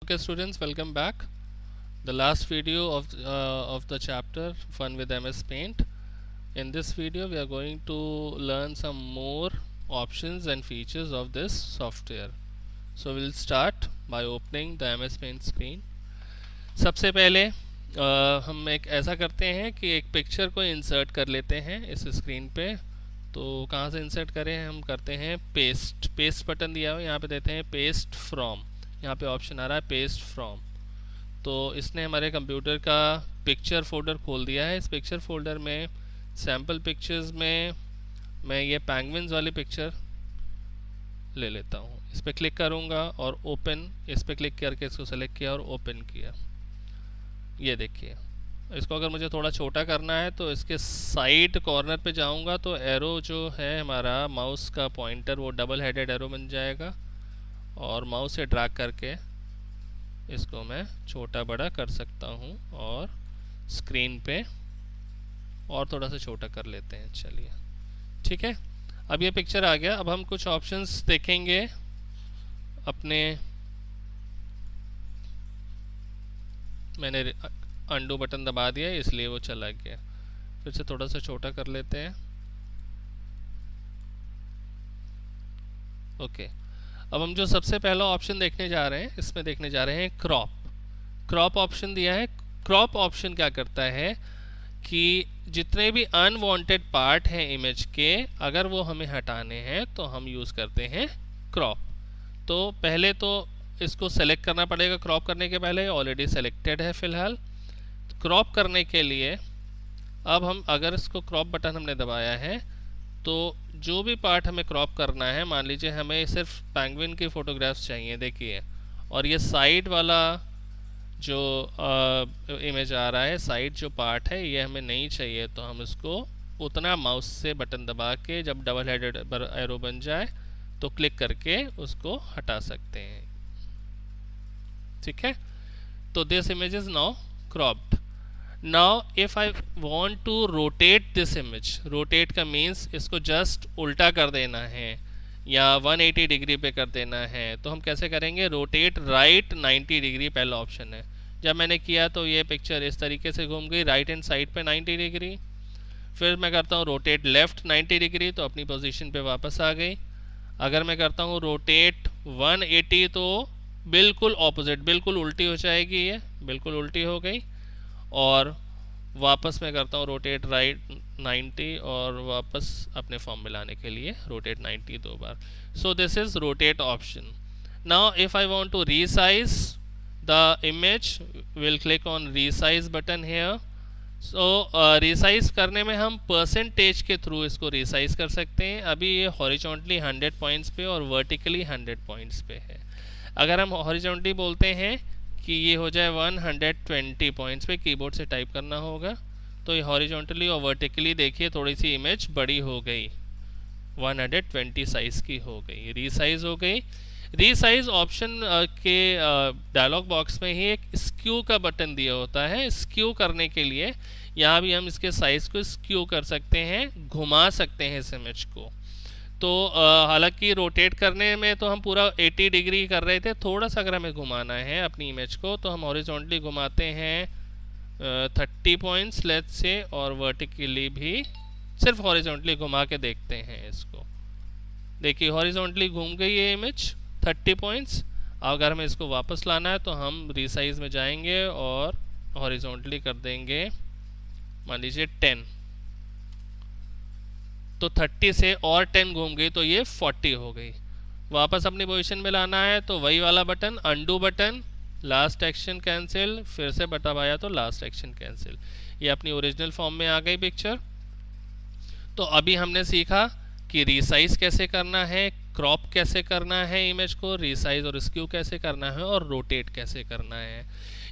Okay, students, welcome back. The last video of the chapter Fun with MS Paint. In this video, we are going to learn some more options and features of this software. So we'll start by opening the MS Paint screen. सबसे पहले हम एक ऐसा करते हैं कि एक picture को इंसर्ट कर लेते हैं इस स्क्रीन पे. तो कहाँ से इंसर्ट करें? हम करते हैं पेस्ट बटन दिया हो, यहाँ पे देते हैं पेस्ट फ्रॉम. यहाँ पे ऑप्शन आ रहा है पेस्ट फ्रॉम. तो इसने हमारे कंप्यूटर का पिक्चर फोल्डर खोल दिया है. इस पिक्चर फोल्डर में सैम्पल पिक्चर्स में मैं ये पेंगुइन्स वाली पिक्चर ले लेता हूँ. इस पर क्लिक करूँगा और ओपन, इस पर क्लिक करके इसको सेलेक्ट किया और ओपन किया. ये देखिए, इसको अगर मुझे थोड़ा छोटा करना है तो इसके साइड कॉर्नर पे जाऊंगा तो एरो जो है हमारा माउस का पॉइंटर वो डबल हेडेड एरो बन जाएगा और माउस से ड्रैग करके इसको मैं छोटा बड़ा कर सकता हूँ और स्क्रीन पे और थोड़ा सा छोटा कर लेते हैं. चलिए ठीक है, अब ये पिक्चर आ गया. अब हम कुछ ऑप्शंस देखेंगे अपने. मैंने अंडू बटन दबा दिया इसलिए वो चला गया. फिर से थोड़ा सा छोटा कर लेते हैं. ओके, अब हम जो सबसे पहला ऑप्शन देखने जा रहे हैं इसमें देखने जा रहे हैं क्रॉप ऑप्शन दिया है. क्रॉप ऑप्शन क्या करता है कि जितने भी अनवांटेड पार्ट हैं इमेज के, अगर वो हमें हटाने हैं तो हम यूज़ करते हैं क्रॉप. तो पहले तो इसको सेलेक्ट करना पड़ेगा. क्रॉप करने के पहले ऑलरेडी सेलेक्टेड है फ़िलहाल. क्रॉप करने के लिए अब हम अगर इसको क्रॉप बटन हमने दबाया है तो जो भी पार्ट हमें क्रॉप करना है, मान लीजिए हमें सिर्फ पेंगुइन की फ़ोटोग्राफ्स चाहिए, देखिए, और ये साइड वाला जो इमेज आ रहा है, साइड जो पार्ट है ये हमें नहीं चाहिए, तो हम इसको उतना माउस से बटन दबा के जब डबल हेडेड एरो बन जाए तो क्लिक करके उसको हटा सकते हैं. ठीक है, तो this image is now cropped. Now if I want to rotate this image, rotate का मीन्स इसको जस्ट उल्टा कर देना है या 180 डिग्री पे कर देना है, तो हम कैसे करेंगे? रोटेट राइट 90 डिग्री पहला ऑप्शन है. जब मैंने किया तो ये पिक्चर इस तरीके से घूम गई राइट हैंड साइड पे 90 डिग्री. फिर मैं करता हूँ रोटेट लेफ्ट 90 डिग्री तो अपनी पोजीशन पे वापस आ गई. अगर मैं करता हूँ रोटेट 180 तो बिल्कुल ऑपोजिट, बिल्कुल उल्टी हो जाएगी, ये बिल्कुल उल्टी हो गई. और वापस मैं करता हूँ रोटेट राइट 90 और वापस अपने फॉर्म में लाने के लिए रोटेट 90 दो बार. So this is rotate option. Now if I want to resize the image, will click on resize button here. So resize करने में हम परसेंटेज के थ्रू इसको रिसाइज कर सकते हैं. अभी ये हॉरिजॉन्टली 100 पॉइंट्स पे और वर्टिकली 100 पॉइंट्स पे है. अगर हम हॉरिजॉन्टली बोलते हैं कि ये हो जाए 120 पॉइंट्स पे, कीबोर्ड से टाइप करना होगा, तो ये हॉरिजॉन्टली और वर्टिकली देखिए थोड़ी सी इमेज बड़ी हो गई, 120 साइज़ की हो गई, रीसाइज हो गई. रीसाइज ऑप्शन के डायलॉग बॉक्स में ही एक स्क्यू का बटन दिया होता है. स्क्यू करने के लिए यहाँ भी हम इसके साइज़ को स्क्यू कर सकते हैं, घुमा सकते हैं इस इमेज को. तो हालांकि रोटेट करने में तो हम पूरा 80 डिग्री कर रहे थे, थोड़ा सा अगर हमें घुमाना है अपनी इमेज को तो हम हॉरिजॉन्टली घुमाते हैं 30 पॉइंट्स लेट्स से, और वर्टिकली भी सिर्फ हॉरिजॉन्टली घुमा के देखते हैं इसको. देखिए हॉरिजॉन्टली घूम गई ये इमेज 30 पॉइंट्स. अगर हमें इसको वापस लाना है तो हम रीसाइज में जाएंगे और हॉरिजॉन्टली कर देंगे मान लीजिए 10, तो 30 से और 10 घूम गई तो ये 40 हो गई. वापस अपनी पोजीशन में लाना है तो वही वाला button, undo button, last action cancel, फिर से बटन आया तो लास्ट एक्शन कैंसिल. ये अपनी ओरिजिनल फॉर्म में आ गई पिक्चर. तो अभी हमने सीखा कि रिसाइज कैसे करना है, क्रॉप कैसे करना है इमेज को, रिसाइज और स्क्यू कैसे करना है, और रोटेट कैसे करना है.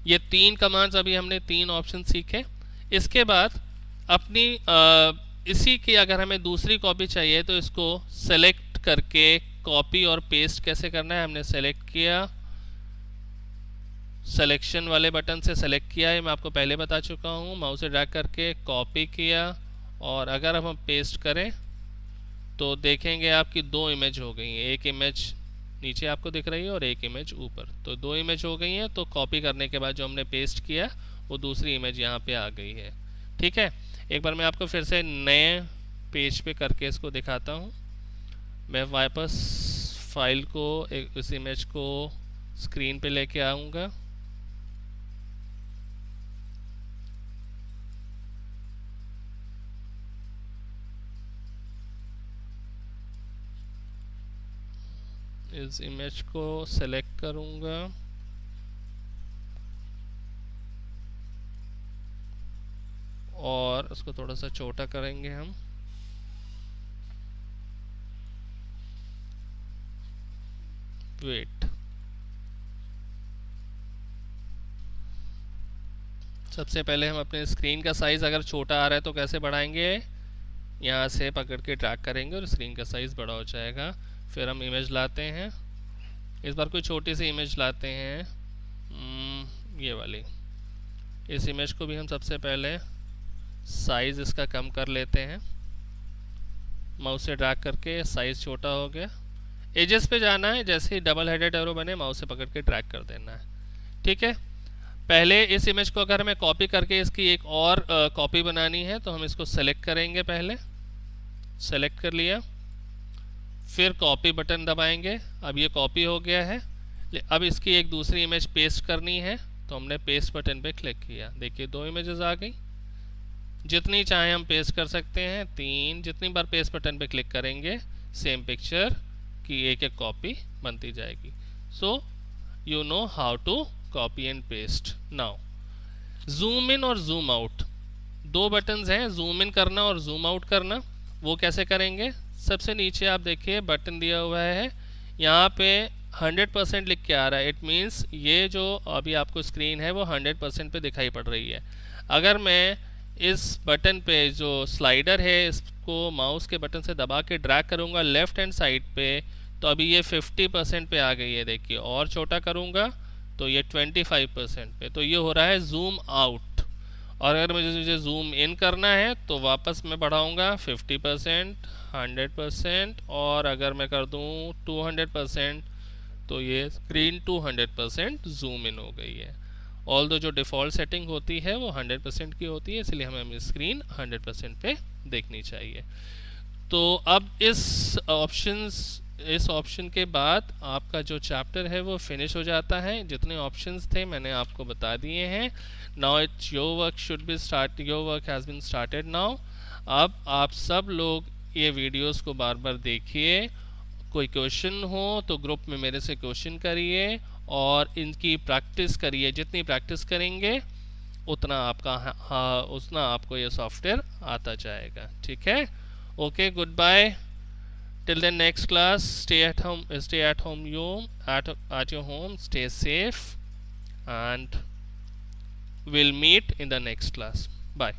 ये 3 कमांड्स अभी हमने 3 ऑप्शन सीखे. इसके बाद अपनी इसी की अगर हमें दूसरी कॉपी चाहिए तो इसको सेलेक्ट करके कॉपी और पेस्ट कैसे करना है. हमने सेलेक्ट किया, सिलेक्शन वाले बटन से सेलेक्ट किया है, मैं आपको पहले बता चुका हूँ. माउस से ड्रैग करके कॉपी किया और अगर हम पेस्ट करें तो देखेंगे आपकी 2 इमेज हो गई. एक इमेज नीचे आपको दिख रही है और एक इमेज ऊपर, तो 2 इमेज हो गई हैं। तो कॉपी करने के बाद जो हमने पेस्ट किया वो दूसरी इमेज यहाँ पे आ गई है। ठीक है, एक बार मैं आपको फिर से नए पेज पे करके इसको दिखाता हूँ। मैं वापस फाइल को इस इमेज को स्क्रीन पे लेके आऊँगा। इस इमेज को सेलेक्ट करूँगा और उसको थोड़ा सा छोटा करेंगे हम। वेट, सबसे पहले हम अपने स्क्रीन का साइज़ अगर छोटा आ रहा है तो कैसे बढ़ाएंगे, यहाँ से पकड़ के ड्रैग करेंगे और स्क्रीन का साइज़ बड़ा हो जाएगा। फिर हम इमेज लाते हैं, इस बार कोई छोटी सी इमेज लाते हैं, ये वाली। इस इमेज को भी हम सबसे पहले साइज़ इसका कम कर लेते हैं, माउस से ड्रैग करके साइज़ छोटा हो गया। एजेस पे जाना है, जैसे ही डबल हेडेड एरो बने माउस से पकड़ के ड्रैग कर देना है। ठीक है, पहले इस इमेज को अगर हमें कॉपी करके इसकी एक और कॉपी बनानी है तो हम इसको सेलेक्ट करेंगे। पहले सेलेक्ट कर लिया, फिर कॉपी बटन दबाएंगे। अब ये कॉपी हो गया है। अब इसकी एक दूसरी इमेज पेस्ट करनी है तो हमने पेस्ट बटन पे क्लिक किया। देखिए 2 इमेजेस आ गई। जितनी चाहे हम पेस्ट कर सकते हैं, 3। जितनी बार पेस्ट बटन पे क्लिक करेंगे सेम पिक्चर की एक एक कॉपी बनती जाएगी। So you know how to copy and paste. Now zoom in और जूम आउट 2 बटन्स हैं, जूम इन करना और जूम आउट करना। वो कैसे करेंगे, सबसे नीचे आप देखिए बटन दिया हुआ है, यहाँ पे 100% लिख के आ रहा है। इट मीन्स ये जो अभी आपको स्क्रीन है वो 100% पे दिखाई पड़ रही है। अगर मैं इस बटन पे जो स्लाइडर है इसको माउस के बटन से दबा के ड्रैग करूँगा लेफ़्ट हैंड साइड पे, तो अभी ये 50% पे आ गई है। देखिए, और छोटा करूँगा तो ये 25% पे, तो ये हो रहा है जूम आउट। और अगर मुझे जूम इन करना है तो वापस मैं बढ़ाऊँगा 50%, 100%, और अगर मैं कर दूँ 200% तो ये स्क्रीन 200% जूम इन हो गई है। ऑल्दो जो डिफ़ॉल्ट सेटिंग होती है वो 100% की होती है, इसलिए हमें स्क्रीन 100% पे देखनी चाहिए। तो अब इस ऑप्शन के बाद आपका जो चैप्टर है वो फिनिश हो जाता है। जितने ऑप्शंस थे मैंने आपको बता दिए हैं। Now it's your work should be start, your work has been started now. अब आप सब लोग ये वीडियोस को बार बार देखिए। कोई क्वेश्चन हो तो ग्रुप में मेरे से क्वेश्चन करिए और इनकी प्रैक्टिस करिए। जितनी प्रैक्टिस करेंगे उतना आपको ये सॉफ्टवेयर आता जाएगा। ठीक है, okay, good bye, till the next class. Stay at home, at your home, stay safe, and we'll meet in the next class. Bye.